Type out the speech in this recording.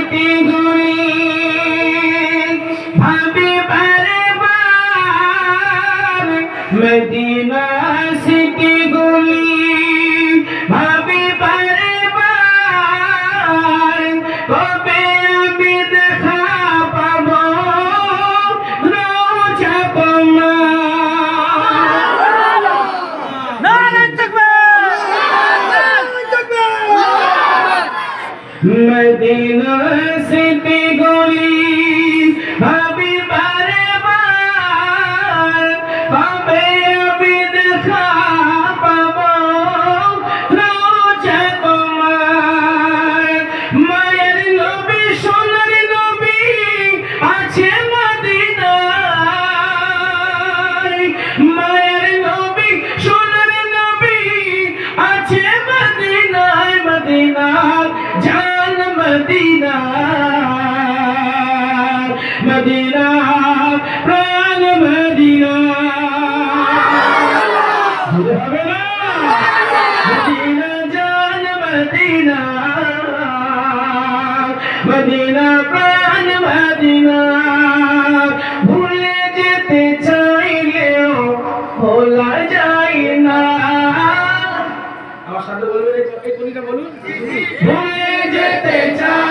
স্মৃতিগুলি ভাবি বারবার, মদিনা স্মৃতিগুলি ভাবি বারবার, কবে আমি দেখা পাবো রোজা তোমার। মদিনা স্মৃতিগুলি ভাবি বারবার, কবে আমি দেখা পাবো রোজা তোমার। মায়ের নবী সোনার নবী আছে মদিনায়, মায়ের নবী সোনার নবী আছে মদিনায়, মদিনার জান মদিনা, মদিনা প্রাণ মদিনা। হবে না মদিনা জান মদিনা, মদিনা প্রাণ মদিনা। ভুলে যেতে চাইলেও ভোলা যায় না। আমার সাথে বলবেন, এই কলিটা বলুন। ভুলে যেতে চাই